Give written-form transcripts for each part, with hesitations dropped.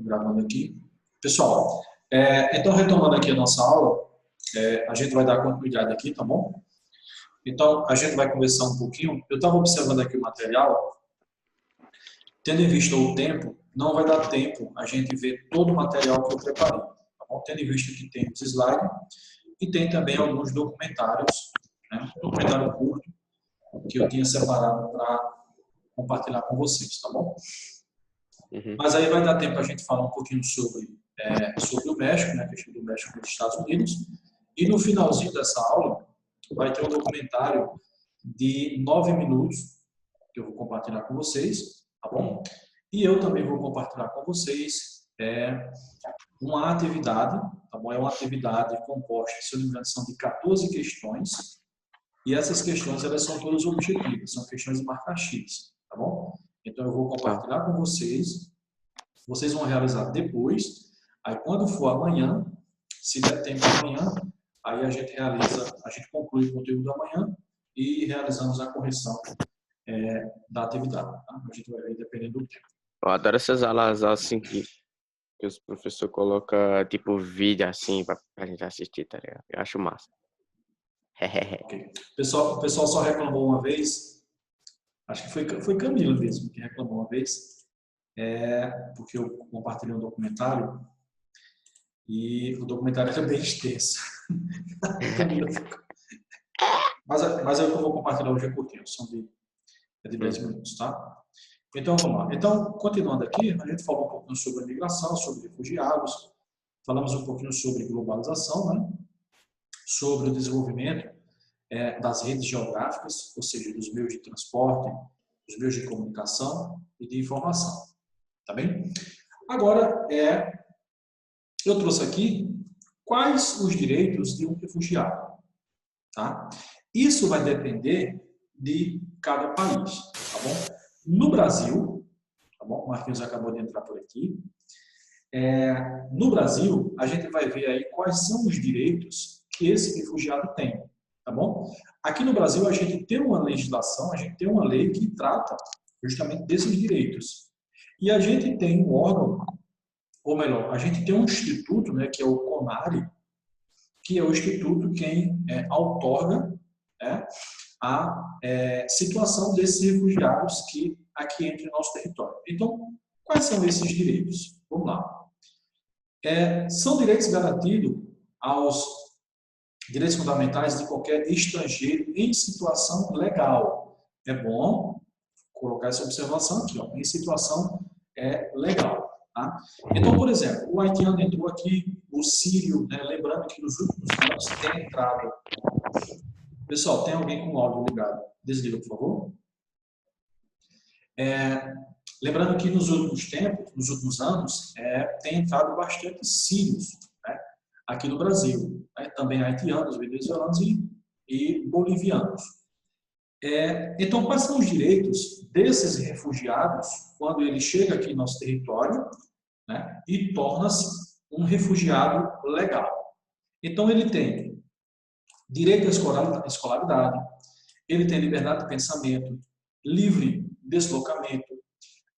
Gravando aqui. Pessoal, então retomando aqui a nossa aula, a gente vai dar continuidade aqui, tá bom? Então, a gente vai conversar um pouquinho. Eu estava observando aqui o material, tendo em vista o tempo, não vai dar tempo a gente ver todo o material que eu preparei, tá bom? Tendo em vista que tem os slides e tem também alguns documentários, né? Um documentário curto que eu tinha separado para compartilhar com vocês, tá bom? Mas aí vai dar tempo a gente falar um pouquinho sobre o México, né, a questão do México e dos Estados Unidos. E no finalzinho dessa aula vai ter um documentário de 9 minutos que eu vou compartilhar com vocês, tá bom? E eu também vou compartilhar com vocês uma atividade, tá bom? É uma atividade composta, se eu não me engano, são de 14 questões. E essas questões, elas são todas objetivas, são questões de marca X, tá bom? Então eu vou compartilhar com vocês. Vocês vão realizar depois. Aí, quando for amanhã, se der tempo amanhã, aí a gente conclui o conteúdo da manhã e realizamos a correção da atividade. Tá? A gente vai ver dependendo do tempo. Eu adoro essas aulas assim que os professores colocam tipo vídeo assim pra gente assistir, tá ligado? Eu acho massa. Okay. O pessoal só reclamou uma vez, acho que foi Camila mesmo que reclamou uma vez, porque eu compartilhei um documentário e o documentário é bem extenso. Mas é o que eu vou compartilhar hoje é curtinho, são de 10 minutos, tá? Então, vamos lá. Então, continuando aqui, a gente falou um pouquinho sobre a migração, sobre refugiados, falamos um pouquinho sobre globalização, né? Sobre o desenvolvimento das redes geográficas, ou seja, dos meios de transporte, dos meios de comunicação e de informação. Tá bem? Agora, eu trouxe aqui quais os direitos de um refugiado. Tá? Isso vai depender de cada país. Tá bom? No Brasil, tá bom? O Marquinhos acabou de entrar por aqui. No Brasil, a gente vai ver aí quais são os direitos que esse refugiado tem. Tá bom? Aqui no Brasil, a gente tem uma legislação, a gente tem uma lei que trata justamente desses direitos. E a gente tem um órgão, ou melhor, a gente tem um instituto, né, que é o CONARE, que é o instituto quem outorga a situação desses refugiados que aqui entram no nosso território. Então, quais são esses direitos? Vamos lá. São direitos garantidos aos direitos fundamentais de qualquer estrangeiro em situação legal. É bom colocar essa observação aqui, ó, em situação legal. Tá? Então, por exemplo, o haitiano entrou aqui, o sírio, né, lembrando que nos últimos anos tem entrado. Pessoal, tem alguém com o áudio ligado? Desliga, por favor. Lembrando que nos últimos tempos, nos últimos anos, tem entrado bastante sírios, né, aqui no Brasil. Também haitianos, venezuelanos e bolivianos. Então, quais são os direitos desses refugiados quando ele chega aqui no nosso território, né, e torna-se um refugiado legal? Então, ele tem direito à escolaridade, ele tem liberdade de pensamento, livre deslocamento,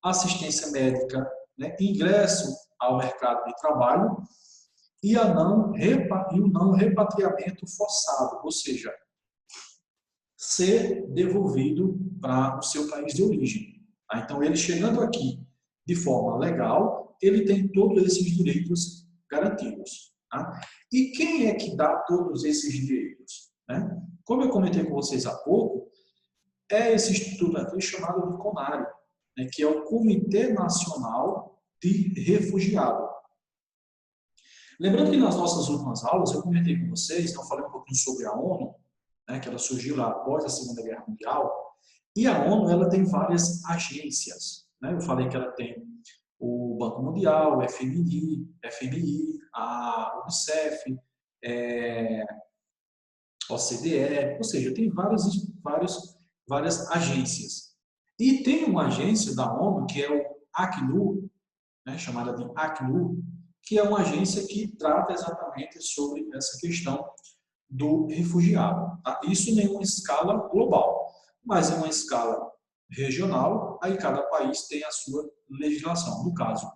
assistência médica, né, ingresso ao mercado de trabalho e o não repatriamento forçado, ou seja, ser devolvido para o seu país de origem. Tá? Então, ele chegando aqui de forma legal, ele tem todos esses direitos garantidos. Tá? E quem é que dá todos esses direitos? Né? Como eu comentei com vocês há pouco, esse instituto aqui chamado de CONARE, né, que é o Comitê Nacional de Refugiado. Lembrando que nas nossas últimas aulas, eu comentei com vocês, eu falei um pouquinho sobre a ONU, né, que ela surgiu lá após a Segunda Guerra Mundial, e a ONU ela tem várias agências. Né? Eu falei que ela tem o Banco Mundial, o FMI, a UNICEF, OCDE, ou seja, tem várias agências. E tem uma agência da ONU, que é o ACNUR, né, chamada de ACNUR, que é uma agência que trata exatamente sobre essa questão do refugiado. Tá? Isso em uma escala global, mas em uma escala regional, aí cada país tem a sua legislação. No caso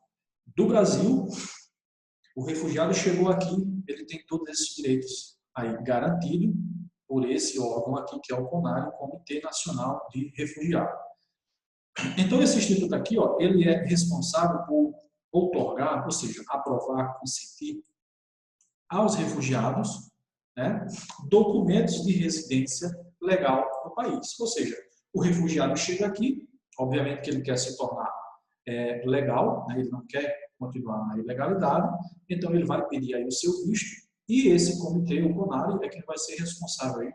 do Brasil, o refugiado chegou aqui, ele tem todos esses direitos aí garantidos por esse órgão aqui, que é o CONARE, o Comitê Nacional de Refugiados. Então, esse instituto aqui, ó, ele é responsável por outorgar, ou seja, aprovar, consentir aos refugiados, né, documentos de residência legal no país. Ou seja, o refugiado chega aqui, obviamente que ele quer se tornar legal, né, ele não quer continuar na ilegalidade, então ele vai pedir aí o seu visto e esse comitê, o CONARE, é quem vai ser responsável aí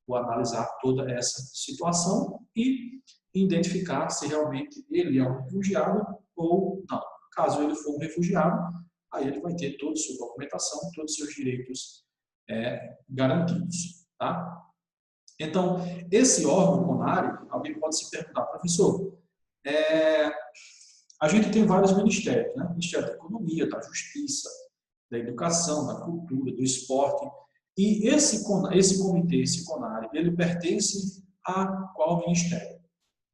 por analisar toda essa situação e identificar se realmente ele é um refugiado ou não. Caso ele for um refugiado, aí ele vai ter toda a sua documentação, todos os seus direitos garantidos. Tá? Então, esse órgão CONARE, alguém pode se perguntar, professor, a gente tem vários ministérios, né? Ministério da Economia, da Justiça, da Educação, da Cultura, do Esporte, e esse comitê, esse CONARE, ele pertence a qual ministério?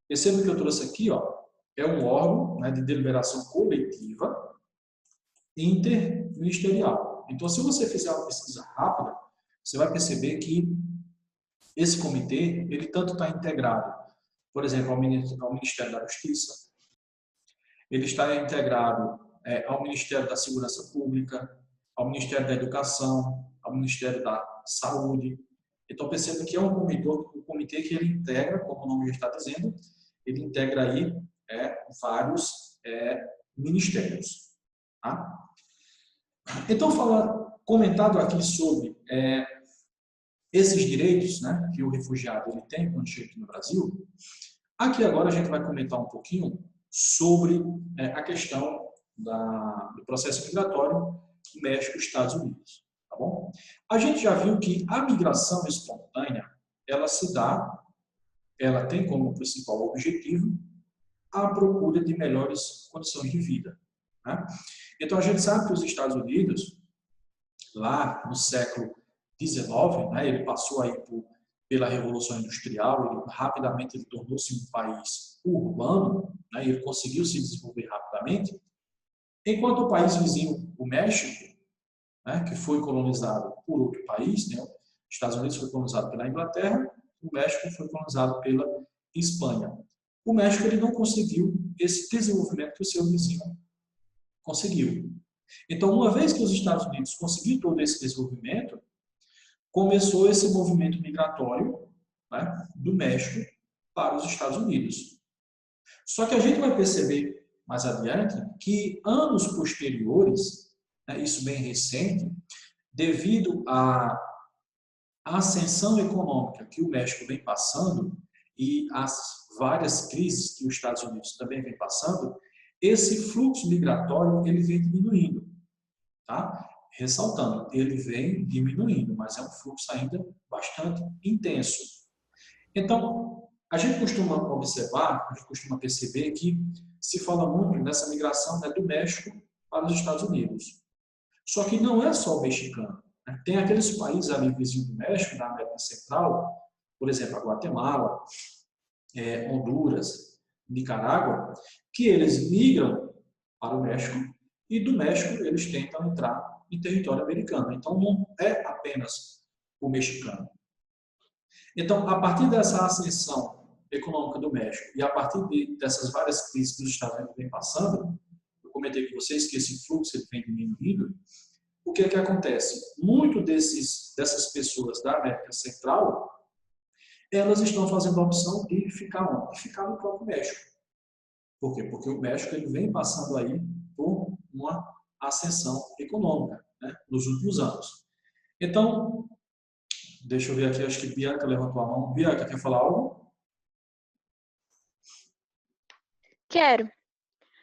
Perceba que eu trouxe aqui, ó, é um órgão, né, de deliberação coletiva interministerial. Então, se você fizer uma pesquisa rápida, você vai perceber que esse comitê, ele tanto está integrado, por exemplo, ao Ministério da Justiça, ele está integrado ao Ministério da Segurança Pública, ao Ministério da Educação, ao Ministério da Saúde. Então, perceba que é um comitê que ele integra, como o nome já está dizendo, ele integra aí vários ministérios. Tá? Então, comentado aqui sobre esses direitos, né, que o refugiado ele tem quando chega aqui no Brasil, aqui agora a gente vai comentar um pouquinho sobre a questão do processo migratório México-Estados Unidos. Tá bom? A gente já viu que a migração espontânea, ela tem como principal objetivo a procura de melhores condições de vida. Né? Então, a gente sabe que os Estados Unidos, lá no século XIX, né, ele passou aí pela Revolução Industrial, rapidamente ele tornou-se um país urbano, né, ele conseguiu se desenvolver rapidamente, enquanto o país vizinho, o México, né, que foi colonizado por outro país, né, os Estados Unidos foi colonizado pela Inglaterra, o México foi colonizado pela Espanha. O México ele não conseguiu esse desenvolvimento que o seu vizinho conseguiu. Então, uma vez que os Estados Unidos conseguiram todo esse desenvolvimento, começou esse movimento migratório, né, do México para os Estados Unidos. Só que a gente vai perceber mais adiante que anos posteriores, né, isso bem recente, devido à ascensão econômica que o México vem passando e as várias crises que os Estados Unidos também vem passando, esse fluxo migratório ele vem diminuindo, tá? Ressaltando, ele vem diminuindo, mas é um fluxo ainda bastante intenso. Então, a gente costuma observar, a gente costuma perceber que se fala muito nessa migração, né, do México para os Estados Unidos. Só que não é só o mexicano. Né? Tem aqueles países ali vizinhos do México, da América Central, por exemplo, a Guatemala, Honduras, Nicarágua, que eles migram para o México e do México eles tentam entrar em território americano. Então, não é apenas o mexicano. Então, a partir dessa ascensão econômica do México e a partir dessas várias crises que os Estados Unidos vem passando, eu comentei com vocês que esse fluxo ele vem diminuindo, o que é que acontece? Muito dessas pessoas da América Central, elas estão fazendo a opção de ficar onde? De ficar no próprio México. Por quê? Porque o México ele vem passando aí por uma ascensão econômica, né, nos últimos anos. Então, deixa eu ver aqui, acho que Bianca levantou a mão. Bianca, quer falar algo? Quero.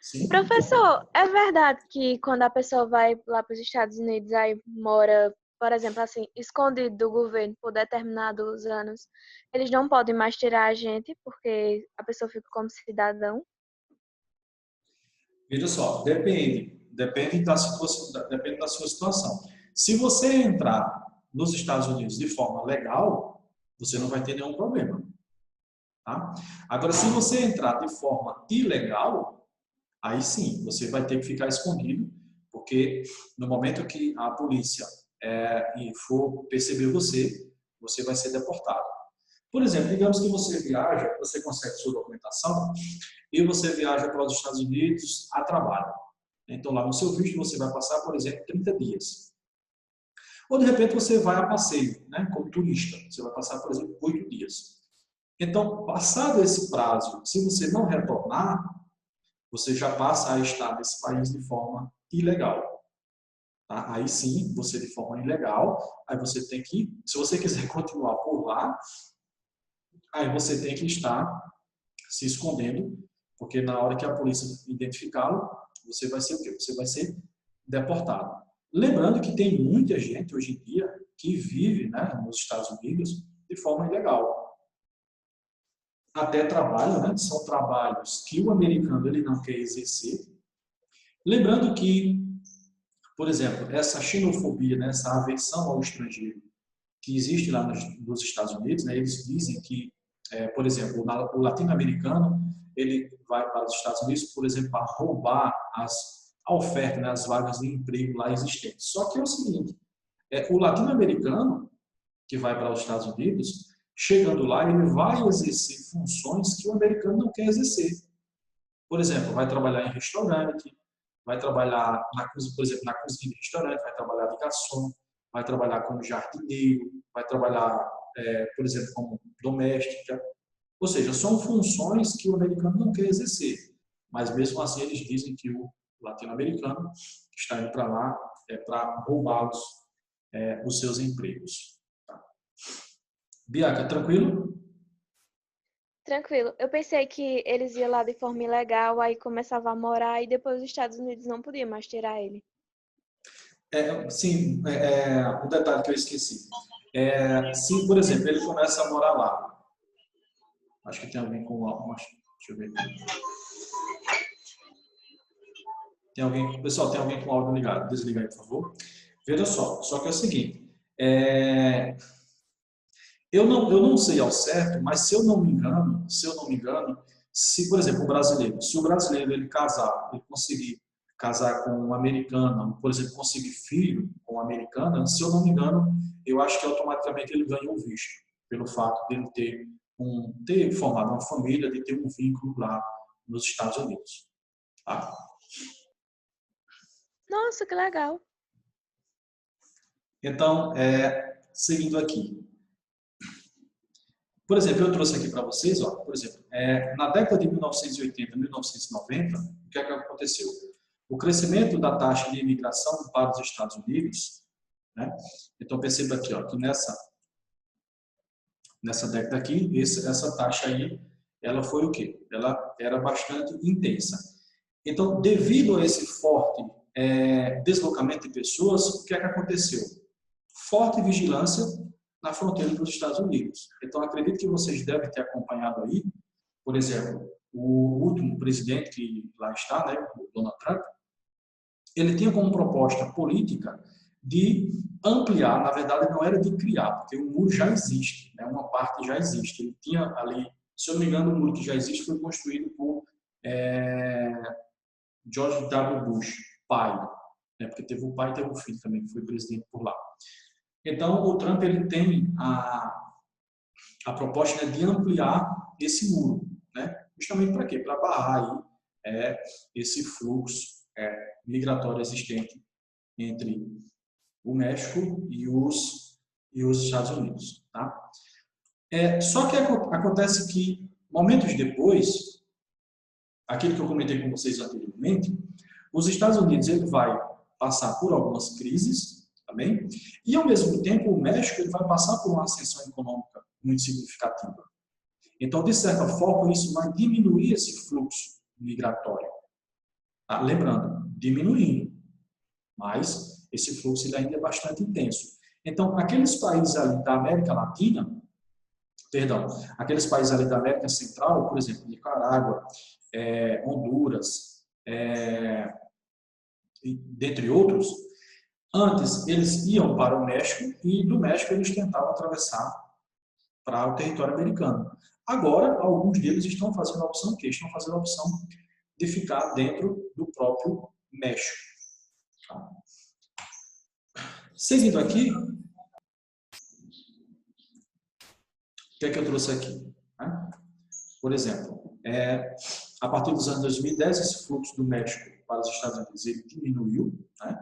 Sim. Professor, é verdade que quando a pessoa vai lá para os Estados Unidos, aí mora, por exemplo, assim, escondido do governo por determinados anos, eles não podem mais tirar a gente porque a pessoa fica como cidadão? Veja só, depende da sua situação. Se você entrar nos Estados Unidos de forma legal, você não vai ter nenhum problema. Tá? Agora, se você entrar de forma ilegal, aí sim, você vai ter que ficar escondido, porque no momento que a polícia for perceber você, você vai ser deportado. Por exemplo, digamos que você viaja, você consegue sua documentação e você viaja para os Estados Unidos a trabalho. Então, lá no seu visto, você vai passar, por exemplo, 30 dias. Ou, de repente, você vai a passeio, né, como turista. Você vai passar, por exemplo, 8 dias. Então, passado esse prazo, se você não retornar, você já passa a estar nesse país de forma ilegal. Tá? Aí sim, você de forma ilegal, aí você tem que, se você quiser continuar por lá, aí você tem que estar se escondendo, porque na hora que a polícia identificá-lo, você vai ser o quê? Você vai ser deportado. Lembrando que tem muita gente hoje em dia que vive, né, nos Estados Unidos de forma ilegal. Até trabalho, né, são trabalhos que o americano ele não quer exercer. Lembrando que, por exemplo, essa xenofobia, né, essa aversão ao estrangeiro que existe lá nos Estados Unidos, né, eles dizem que, por exemplo, o latino-americano ele vai para os Estados Unidos, por exemplo, para roubar a oferta, né, as vagas de emprego lá existentes. Só que é o seguinte, o latino-americano que vai para os Estados Unidos, chegando lá, ele vai exercer funções que o americano não quer exercer. Por exemplo, vai trabalhar em restaurante, vai trabalhar, por exemplo, na cozinha de restaurante, vai trabalhar de garçom, vai trabalhar como jardineiro, vai trabalhar, por exemplo, como doméstica. Ou seja, são funções que o americano não quer exercer. Mas mesmo assim eles dizem que o latino-americano está indo para lá para roubá-los os seus empregos. Tá. Bianca, tranquilo? Tranquilo. Eu pensei que eles iam lá de forma ilegal, aí começava a morar e depois os Estados Unidos não podiam mais tirar ele. Sim, um detalhe que eu esqueci. Se, por exemplo, ele começa a morar lá, acho que tem alguém com algo, deixa eu ver aqui. Tem alguém, pessoal, tem alguém com áudio ligado? Desliga aí, por favor. Veja só que é o seguinte, eu não sei ao certo, mas se eu não me engano, se, por exemplo, se o brasileiro ele conseguir casar com uma americana, por exemplo, conseguir filho com uma americana, se eu não me engano, eu acho que automaticamente ele ganha um visto, pelo fato de ele ter formado uma família, de ter um vínculo lá nos Estados Unidos. Tá? Nossa, que legal. Então, seguindo aqui. Por exemplo, eu trouxe aqui para vocês, ó, por exemplo, na década de 1980, 1990, o que é que aconteceu? O crescimento da taxa de imigração para os Estados Unidos, né? Então perceba aqui, ó, que nessa década aqui, essa taxa aí, ela foi o quê? Ela era bastante intensa. Então, devido a esse forte deslocamento de pessoas, o que é que aconteceu? Forte vigilância na fronteira dos Estados Unidos. Então, acredito que vocês devem ter acompanhado aí, por exemplo, o último presidente que lá está, né, o Donald Trump, ele tinha como proposta política de ampliar, na verdade não era de criar, porque o muro já existe, né, uma parte já existe. Ele tinha ali, se eu não me engano, o muro que já existe foi construído por George W. Bush, pai, né, porque teve o pai e teve o filho também, que foi presidente por lá. Então, o Trump ele tem a proposta, né, de ampliar esse muro, né? Justamente para quê? Para barrar aí, esse fluxo migratório existente entre o México e os Estados Unidos. Tá? Só que acontece que, momentos depois, aquilo que eu comentei com vocês anteriormente, os Estados Unidos ele vai passar por algumas crises, também, e ao mesmo tempo o México ele vai passar por uma ascensão econômica muito significativa. Então, de certa forma, isso vai diminuir esse fluxo migratório. Tá? Lembrando, diminuindo, mas esse fluxo ele ainda é bastante intenso. Então, aqueles países ali da América Latina, aqueles países ali da América Central, por exemplo, Nicarágua, Honduras, dentre outros, antes eles iam para o México e do México eles tentavam atravessar para o território americano. Agora, alguns deles estão fazendo a opção que estão fazendo a opção de ficar dentro do próprio México. Tá? Seguindo aqui, o que é que eu trouxe aqui? Por exemplo, a partir dos anos 2010, esse fluxo do México para os Estados Unidos ele diminuiu, né?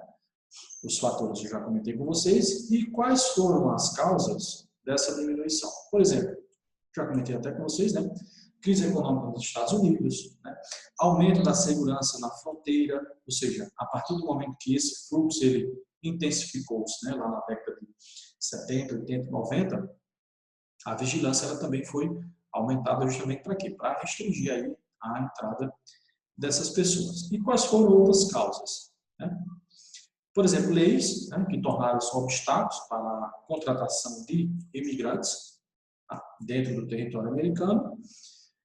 Os fatores eu já comentei com vocês, e quais foram as causas dessa diminuição? Por exemplo, já comentei até com vocês, né? Crise econômica nos Estados Unidos, né? Aumento da segurança na fronteira, ou seja, a partir do momento que esse fluxo ele intensificou-se, né? Lá na década de 70, 80, 90, a vigilância ela também foi aumentada justamente para quê? Para restringir aí a entrada dessas pessoas. E quais foram outras causas? Né? Por exemplo, leis, né, que tornaram-se obstáculos para a contratação de imigrantes, tá, dentro do território americano.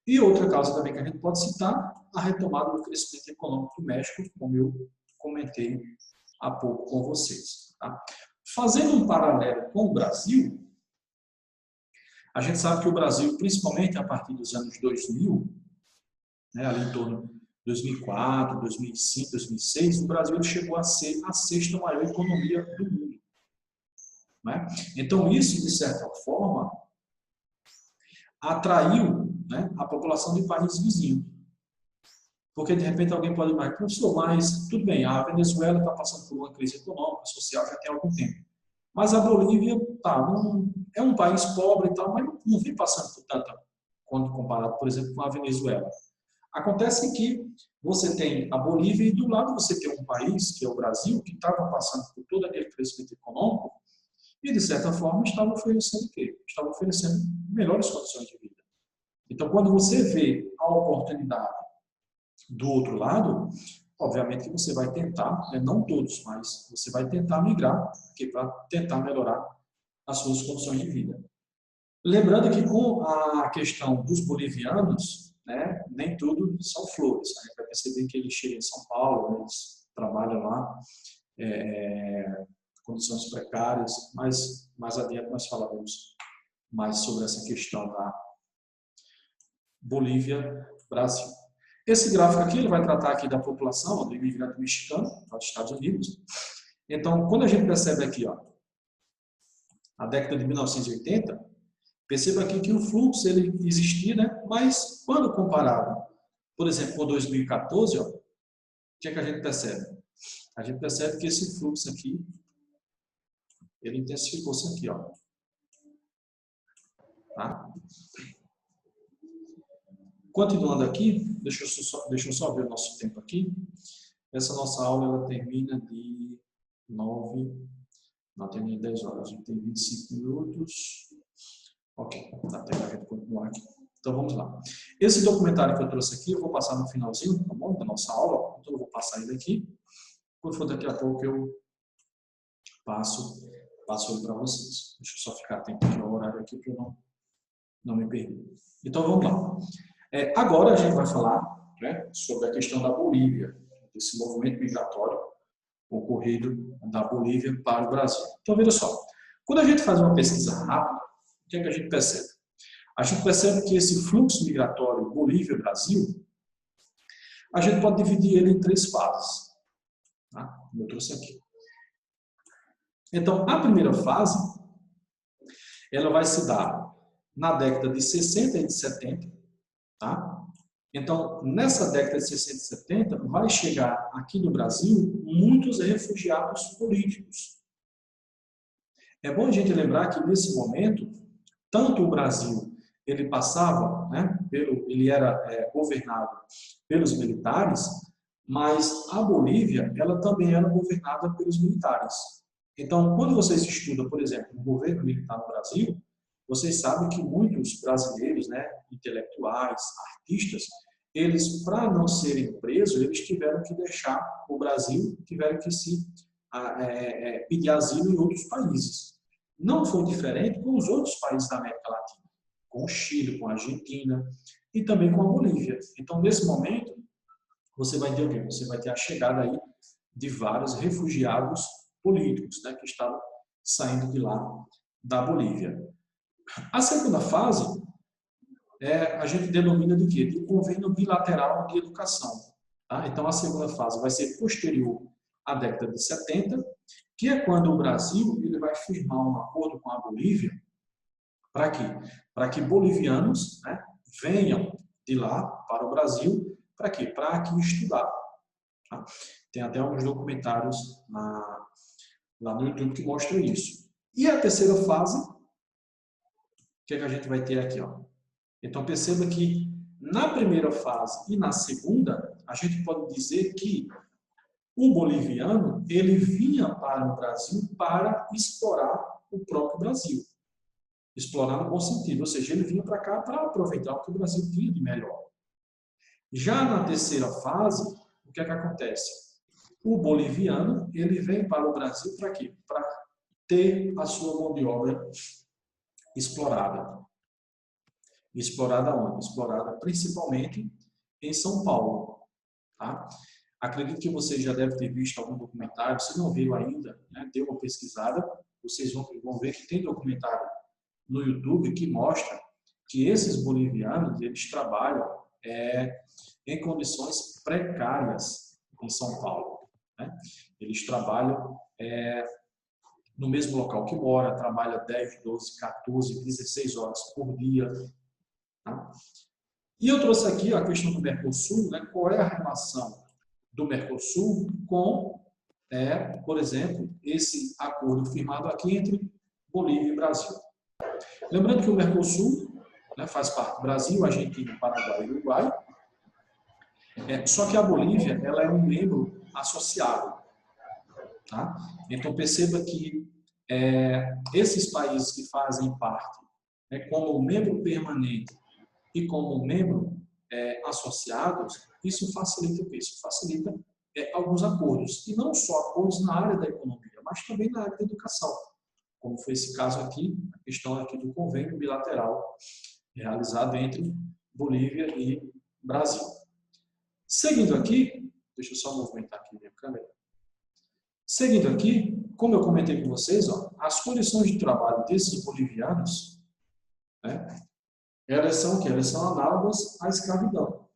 E outra causa também que a gente pode citar, a retomada do crescimento econômico do México, como eu comentei há pouco com vocês. Tá? Fazendo um paralelo com o Brasil, a gente sabe que o Brasil, principalmente a partir dos anos 2000, né, ali em torno de 2004, 2005, 2006, o Brasil chegou a ser a sexta maior economia do mundo. Né? Então, isso, de certa forma, atraiu, né, a população de países vizinhos. Porque, de repente, alguém pode imaginar, professor, mas tudo bem, a Venezuela está passando por uma crise econômica, social, já tem algum tempo. Mas a Bolívia é um país pobre e tal, mas não vem passando por tanto, quando comparado, por exemplo, com a Venezuela. Acontece que você tem a Bolívia e do lado você tem um país, que é o Brasil, que estava passando por todo aquele crescimento econômico e, de certa forma, estava oferecendo o quê? Estava oferecendo melhores condições de vida. Então, quando você vê a oportunidade do outro lado, obviamente que você vai tentar, né, não todos, mas você vai tentar migrar para tentar melhorar as suas condições de vida. Lembrando que com a questão dos bolivianos, né, nem tudo são flores. A gente vai perceber que eles chegam em São Paulo, eles trabalham lá, condições precárias, mas mais adiante nós falaremos mais sobre essa questão da Bolívia-Brasil. Esse gráfico aqui ele vai tratar aqui da população do imigrante mexicano nos Estados Unidos. Então, quando a gente percebe aqui, ó, a década de 1980, perceba aqui que o fluxo ele existia, né? Mas quando comparado, por exemplo, com 2014, ó, o que é que a gente percebe? A gente percebe que esse fluxo aqui, ele intensificou-se aqui, ó. Tá? Continuando aqui, deixa eu só ver o nosso tempo aqui. Essa nossa aula ela termina de 9, não termina de 10 horas, a gente tem 25 minutos. Ok, até a gente continuar aqui. Então vamos lá. Esse documentário que eu trouxe aqui, eu vou passar no finalzinho, tá bom? Da nossa aula, então eu vou passar ele aqui. Quando for daqui a pouco eu passo ele para vocês. Deixa eu só ficar atento aqui ao horário aqui para eu não me perder. Então vamos lá. Agora a gente vai falar, né, sobre a questão da Bolívia, desse movimento migratório ocorrido da Bolívia para o Brasil. Então veja só, quando a gente faz uma pesquisa rápida, o que é que a gente percebe? A gente percebe que esse fluxo migratório Bolívia-Brasil, a gente pode dividir ele em 3 fases. Tá? Como eu trouxe aqui. Então, a primeira fase, ela vai se dar na década de 60 e de 70. Tá? Então, nessa década de 60 e 70, vai chegar aqui no Brasil muitos refugiados políticos. É bom a gente lembrar que, nesse momento, tanto o Brasil ele passava, né, ele era governado pelos militares, mas a Bolívia ela também era governada pelos militares. Então, quando vocês estudam, por exemplo, o governo militar no Brasil, vocês sabem que muitos brasileiros, né, intelectuais, artistas, eles, para não serem presos, eles tiveram que deixar o Brasil, tiveram que se pedir asilo em outros países. Não foi diferente com os outros países da América Latina, com o Chile, com a Argentina e também com a Bolívia. Então, nesse momento, você vai ter o quê? Você vai ter a chegada aí de vários refugiados políticos, né, que estavam saindo de lá da Bolívia. A segunda fase a gente denomina de quê? De convênio bilateral de educação. Tá? Então, a segunda fase vai ser posterior à década de 70, que é quando o Brasil ele vai firmar um acordo com a Bolívia. Para quê? Para que bolivianos, né, venham de lá para o Brasil. Para quê? Para aqui estudar. Tá? Tem até alguns documentários lá no YouTube que mostram isso. E a terceira fase, o que é que a gente vai ter aqui? Ó? Então, perceba que na primeira fase e na segunda, a gente pode dizer que o boliviano ele vinha para o Brasil para explorar o próprio Brasil. Explorar no bom sentido, ou seja, ele vinha para cá para aproveitar o que o Brasil tinha de melhor. Já na terceira fase, o que é que acontece? O boliviano ele vem para o Brasil para quê? Para ter a sua mão de obra explorada. Explorada onde? Explorada principalmente em São Paulo. Tá? Acredito que você já deve ter visto algum documentário. Se não viu ainda, né, dê uma pesquisada. Vocês vão ver que tem documentário no YouTube que mostra que esses bolivianos eles trabalham em condições precárias em São Paulo. Né? Eles trabalham no mesmo local que mora, trabalha 10, 12, 14, 16 horas por dia. Tá? E eu trouxe aqui a questão do Mercosul, né? Qual é a relação do Mercosul com, por exemplo, esse acordo firmado aqui entre Bolívia e Brasil. Lembrando que o Mercosul, né, faz parte do Brasil, Argentina, Paraguai e Uruguai, só que a Bolívia ela é um membro associado. Tá? Então perceba que esses países que fazem parte como membro permanente e como membro associados, isso facilita o quê? Isso facilita alguns acordos. E não só acordos na área da economia, mas também na área da educação. Como foi esse caso aqui, a questão aqui do convênio bilateral realizado entre Bolívia e Brasil. Seguindo aqui, deixa eu só movimentar aqui minha câmera. Seguindo aqui, como eu comentei com vocês, ó, as condições de trabalho desses bolivianos, né, elas são o quê? Elas são análogas à escravidão.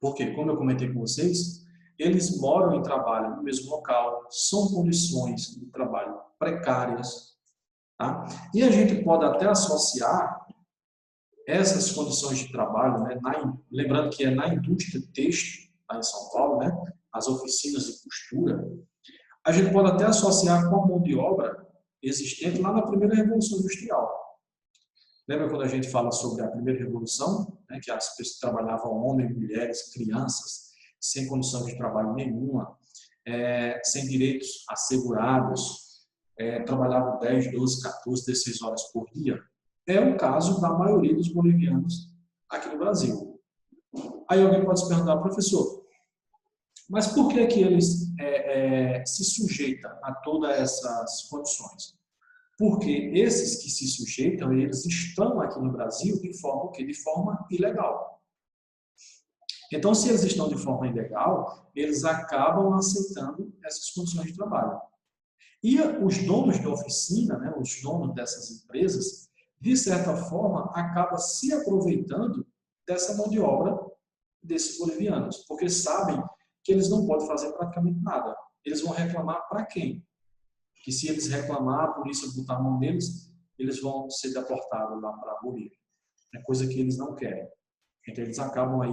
Porque, como eu comentei com vocês, eles moram e trabalham no mesmo local, são condições de trabalho precárias. Tá? E a gente pode até associar essas condições de trabalho, né, lembrando que é na indústria têxtil, lá em São Paulo, né, as oficinas de costura, a gente pode até associar com a mão de obra existente lá na primeira Revolução Industrial. Lembra quando a gente fala sobre a primeira revolução, né, que as pessoas trabalhavam homens, mulheres, crianças, sem condição de trabalho nenhuma, sem direitos assegurados, trabalhavam 10, 12, 14, 16 horas por dia? É o caso da maioria dos bolivianos aqui no Brasil. Aí alguém pode se perguntar, professor, mas por que eles se sujeitam a todas essas condições? Porque esses que se sujeitam, eles estão aqui no Brasil de forma o quê? De forma ilegal. Então, se eles estão de forma ilegal, eles acabam aceitando essas condições de trabalho. E os donos de oficina, né, os donos dessas empresas, de certa forma, acabam se aproveitando dessa mão de obra desses bolivianos, porque sabem que eles não podem fazer praticamente nada. Eles vão reclamar para quem? Que se eles reclamar, a polícia botar a mão neles, eles vão ser deportados lá para a Bolívia. É coisa que eles não querem. Então, eles acabam aí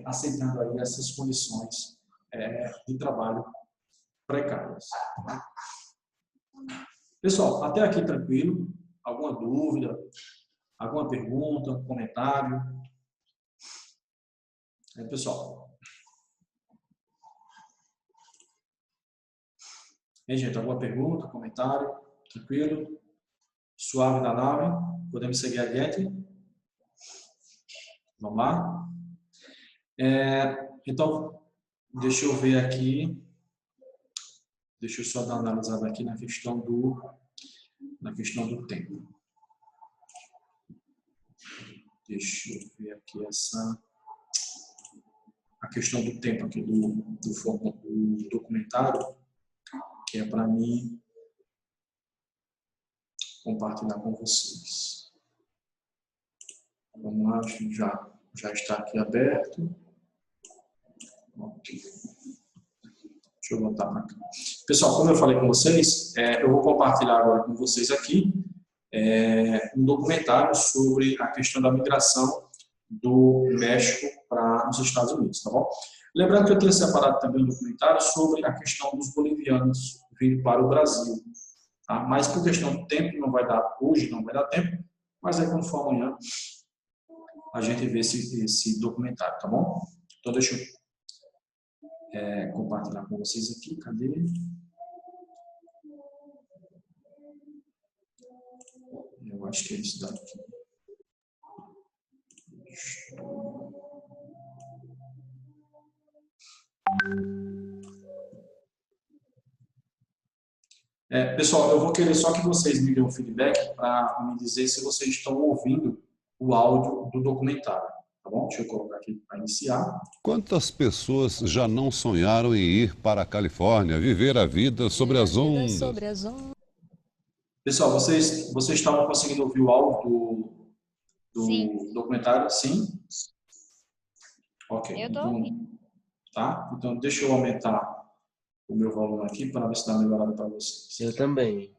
aceitando aí essas condições de trabalho precárias. Tá? Pessoal, até aqui tranquilo? Alguma dúvida? Alguma pergunta? Comentário? Pessoal? Gente, alguma pergunta? Comentário? Tranquilo? Suave da nave? Podemos seguir adiante? Vamos lá? Então, deixa eu ver aqui. Deixa eu só dar uma analisada aqui na questão do tempo. Deixa eu ver aqui a questão do tempo aqui do documentário, que é para mim compartilhar com vocês. Vamos lá, já está aqui aberto. Deixa eu voltar para cá. Pessoal, como eu falei com vocês, eu vou compartilhar agora com vocês aqui um documentário sobre a questão da migração do México para os Estados Unidos, tá bom? Lembrando que eu tinha separado também um documentário sobre a questão dos bolivianos vindo para o Brasil, tá? Mas por questão do tempo, não vai dar hoje, não vai dar tempo, mas aí quando for amanhã, a gente vê esse documentário, tá bom? Então deixa eu compartilhar com vocês aqui, cadê? Eu acho que é isso daqui. Pessoal, eu vou querer só que vocês me dêem um feedback para me dizer se vocês estão ouvindo o áudio do documentário, tá bom? Deixa eu colocar aqui para iniciar. Quantas pessoas já não sonharam em ir para a Califórnia, viver a vida sobre as ondas? Pessoal, vocês estavam conseguindo ouvir o áudio do documentário? Sim? Ok. Eu estou ouvindo. Tá? Então, deixa eu aumentar o meu volume aqui para ver se dá melhorada para vocês. Eu também.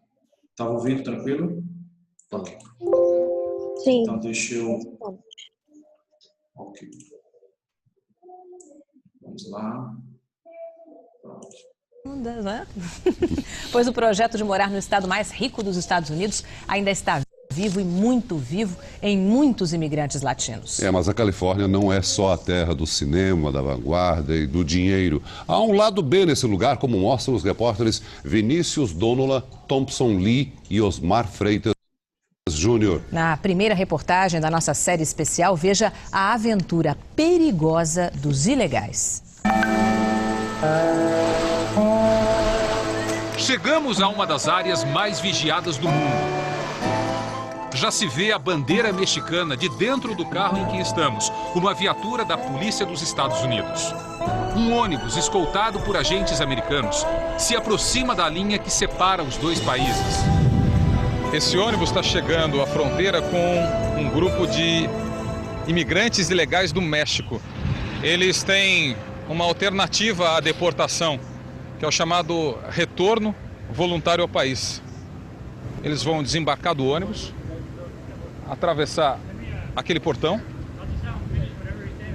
Tá ouvindo tranquilo? Ok. Sim. Então, deixa eu... Ok. Vamos lá. Pronto. Né? Pois o projeto de morar no estado mais rico dos Estados Unidos ainda está vivo e muito vivo em muitos imigrantes latinos. Mas a Califórnia não é só a terra do cinema, da vanguarda e do dinheiro. Há um lado B nesse lugar, como mostram os repórteres Vinícius Donola, Thompson Lee e Osmar Freitas Júnior. Na primeira reportagem da nossa série especial, veja a aventura perigosa dos ilegais. Chegamos a uma das áreas mais vigiadas do mundo. Já se vê a bandeira mexicana de dentro do carro em que estamos, uma viatura da Polícia dos Estados Unidos. Um ônibus escoltado por agentes americanos se aproxima da linha que separa os dois países. Esse ônibus está chegando à fronteira com um grupo de imigrantes ilegais do México. Eles têm uma alternativa à deportação, que é o chamado retorno voluntário ao país. Eles vão desembarcar do ônibus, atravessar aquele portão,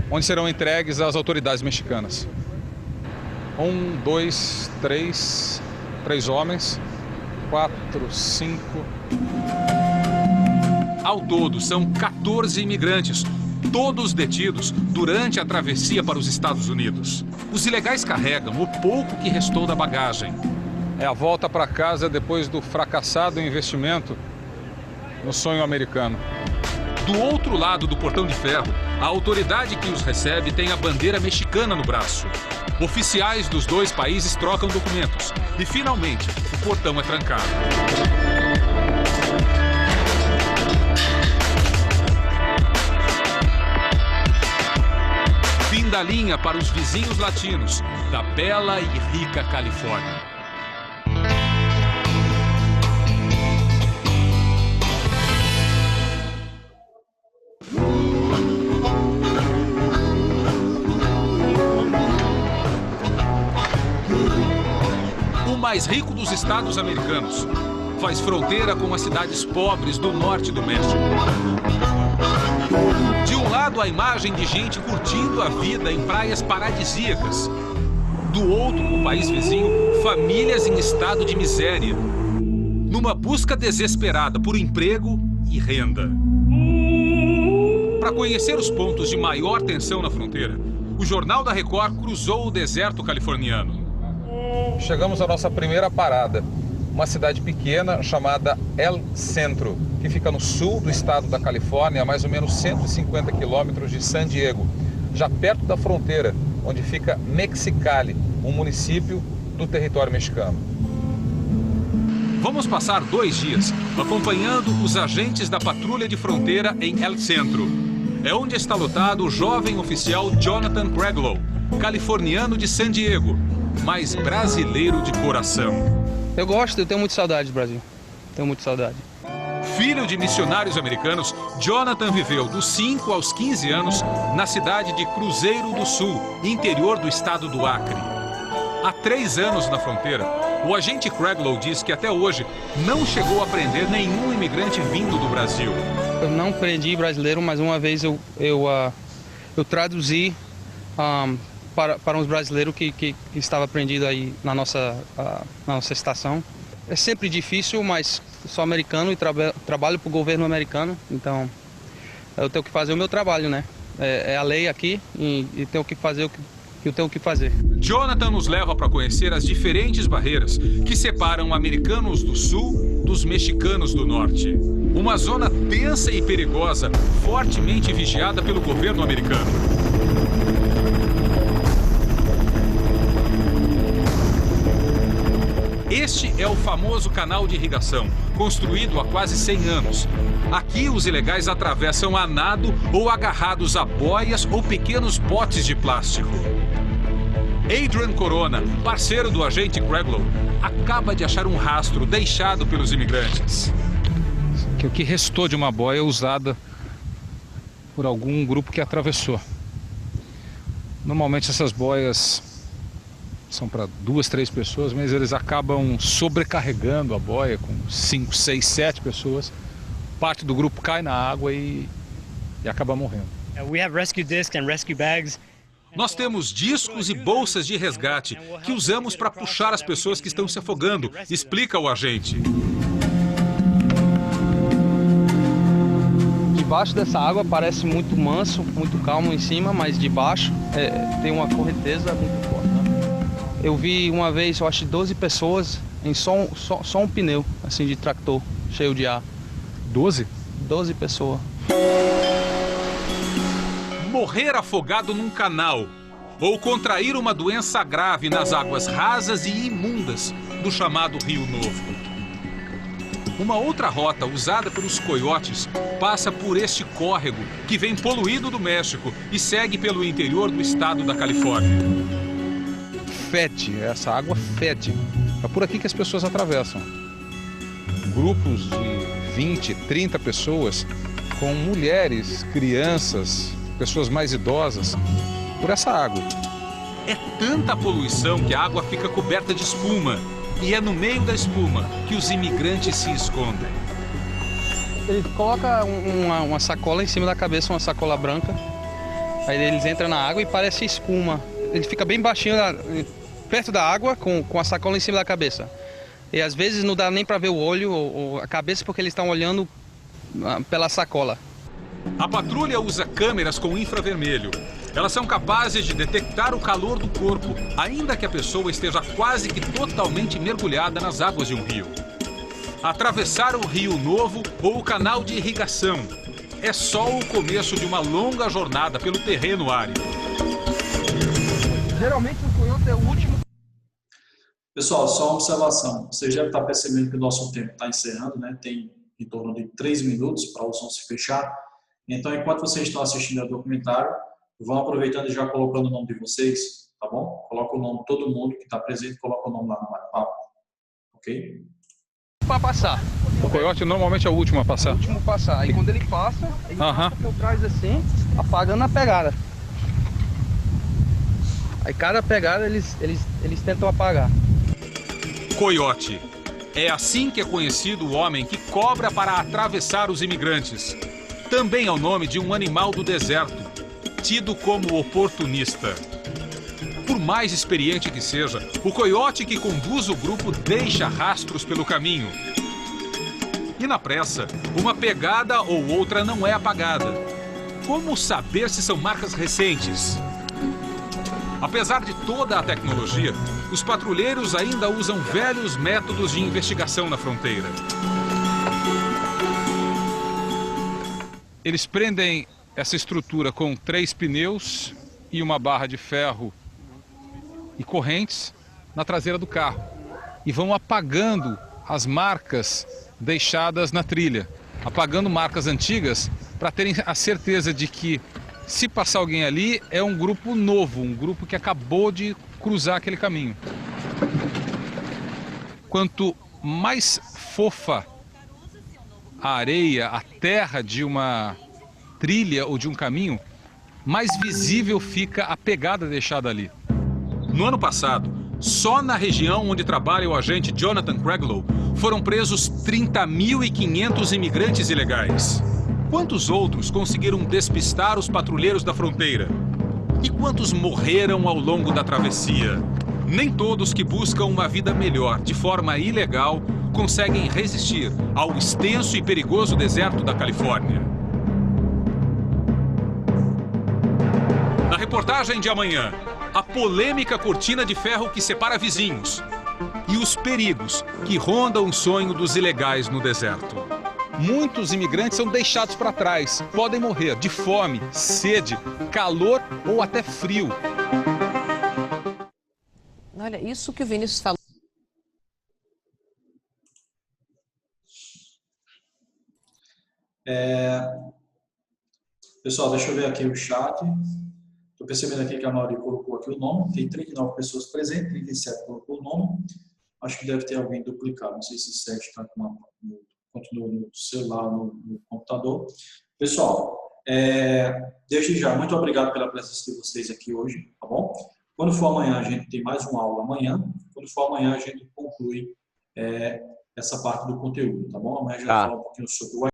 onde serão entregues às autoridades mexicanas. 1, 2, 3 homens, 4, 5... Ao todo, são 14 imigrantes, todos detidos durante a travessia para os Estados Unidos. Os ilegais carregam o pouco que restou da bagagem. É a volta para casa depois do fracassado investimento no sonho americano. Do outro lado do portão de ferro, a autoridade que os recebe tem a bandeira mexicana no braço. Oficiais dos dois países trocam documentos e, finalmente, o portão é trancado. Fim da linha para os vizinhos latinos da bela e rica Califórnia. O mais rico dos estados americanos faz fronteira com as cidades pobres do norte do México. De um lado, a imagem de gente curtindo a vida em praias paradisíacas. Do outro, o país vizinho, famílias em estado de miséria, numa busca desesperada por emprego e renda. Para conhecer os pontos de maior tensão na fronteira, o Jornal da Record cruzou o deserto californiano. Chegamos à nossa primeira parada, uma cidade pequena chamada El Centro, que fica no sul do estado da Califórnia, a mais ou menos 150 quilômetros de San Diego, já perto da fronteira, onde fica Mexicali, um município do território mexicano. Vamos passar 2 dias acompanhando os agentes da patrulha de fronteira em El Centro. É onde está lotado o jovem oficial Jonathan Preglow, californiano de San Diego, mas brasileiro de coração. Eu tenho muita saudade do Brasil. Tenho muita saudade. Filho de missionários americanos, Jonathan viveu dos 5 aos 15 anos na cidade de Cruzeiro do Sul, interior do estado do Acre. Há 3 anos na fronteira, o agente Craiglow diz que até hoje não chegou a prender nenhum imigrante vindo do Brasil. Eu não prendi brasileiro, mas uma vez eu traduzi para uns brasileiros que estava prendido aí na nossa estação. É sempre difícil, mas sou americano e trabalho para o governo americano, então eu tenho que fazer o meu trabalho, né? É a lei aqui e tenho que fazer o que eu tenho que fazer. Jonathan nos leva para conhecer as diferentes barreiras que separam americanos do sul dos mexicanos do norte. Uma zona tensa e perigosa, fortemente vigiada pelo governo americano. Este é o famoso canal de irrigação, construído há quase 100 anos. Aqui os ilegais atravessam a nado ou agarrados a boias ou pequenos botes de plástico. Adrian Corona, parceiro do agente Craiglow, acaba de achar um rastro deixado pelos imigrantes. O que restou de uma boia usada por algum grupo que atravessou. Normalmente essas boias são para 2, 3 pessoas, mas eles acabam sobrecarregando a boia com 5, 6, 7 pessoas. Parte do grupo cai na água e acaba morrendo. We have rescue discs and rescue bags. Nós temos discos e bolsas de resgate que usamos para puxar as pessoas que estão se afogando, explica o agente. Debaixo dessa água parece muito manso, muito calmo em cima, mas debaixo tem uma correnteza muito forte. Né? Eu vi uma vez, eu acho, 12 pessoas em só um pneu, assim, de tractor, cheio de ar. 12? 12 pessoas. Morrer afogado num canal ou contrair uma doença grave nas águas rasas e imundas do chamado Rio Novo. Uma outra rota usada pelos coiotes passa por este córrego que vem poluído do México e segue pelo interior do estado da Califórnia. Fede, essa água fede. É por aqui que as pessoas atravessam. Grupos de 20, 30 pessoas com mulheres, crianças, pessoas mais idosas, por essa água. É tanta poluição que a água fica coberta de espuma. E é no meio da espuma que os imigrantes se escondem. Ele coloca uma sacola em cima da cabeça, uma sacola branca. Aí eles entram na água e parece espuma. Ele fica bem baixinho, perto da água, com a sacola em cima da cabeça. E às vezes não dá nem para ver o olho ou a cabeça porque eles estão olhando pela sacola. A patrulha usa câmeras com infravermelho. Elas são capazes de detectar o calor do corpo, ainda que a pessoa esteja quase que totalmente mergulhada nas águas de um rio. Atravessar o Rio Novo ou o canal de irrigação é só o começo de uma longa jornada pelo terreno árido. Geralmente o coiote é o último. Pessoal, só uma observação. Vocês já estão percebendo que o nosso tempo está encerrando, né? Tem em torno de 3 minutos para o som se fechar. Então, enquanto vocês estão assistindo ao documentário, vão aproveitando e já colocando o nome de vocês, tá bom? Coloca o nome de todo mundo que está presente, coloca o nome lá no bate-papo, ok? Para passar. O coiote normalmente é o último a passar. É o último a passar. Aí quando ele passa por trás assim, apagando a pegada. Aí cada pegada eles tentam apagar. Coiote. É assim que é conhecido o homem que cobra para atravessar os imigrantes. Também é o nome de um animal do deserto, tido como oportunista. Por mais experiente que seja, o coiote que conduz o grupo deixa rastros pelo caminho. E na pressa, uma pegada ou outra não é apagada. Como saber se são marcas recentes? Apesar de toda a tecnologia, os patrulheiros ainda usam velhos métodos de investigação na fronteira. Eles prendem essa estrutura com 3 pneus e uma barra de ferro e correntes na traseira do carro. E vão apagando as marcas deixadas na trilha. Apagando marcas antigas para terem a certeza de que, se passar alguém ali, é um grupo novo, um grupo que acabou de cruzar aquele caminho. Quanto mais fofa a areia, a terra de uma trilha ou de um caminho, mais visível fica a pegada deixada ali. No ano passado, só na região onde trabalha o agente Jonathan Craiglow, foram presos 30.500 imigrantes ilegais. Quantos outros conseguiram despistar os patrulheiros da fronteira? E quantos morreram ao longo da travessia? Nem todos que buscam uma vida melhor de forma ilegal conseguem resistir ao extenso e perigoso deserto da Califórnia. Na reportagem de amanhã, a polêmica cortina de ferro que separa vizinhos e os perigos que rondam o sonho dos ilegais no deserto. Muitos imigrantes são deixados para trás, podem morrer de fome, sede, calor ou até frio. Olha, isso que o Vinícius falou. Pessoal, deixa eu ver aqui o chat. Estou percebendo aqui que a maioria colocou aqui o nome. Tem 39 pessoas presentes, 37 colocou o nome. Acho que deve ter alguém duplicado. Não sei se 7 está continua no celular, no computador. Pessoal, desde já, muito obrigado pela presença de vocês aqui hoje, tá bom? Quando for amanhã, a gente tem mais uma aula amanhã. Quando for amanhã, a gente conclui essa parte do conteúdo, tá bom? Amanhã a gente vai falar um pouquinho sobre o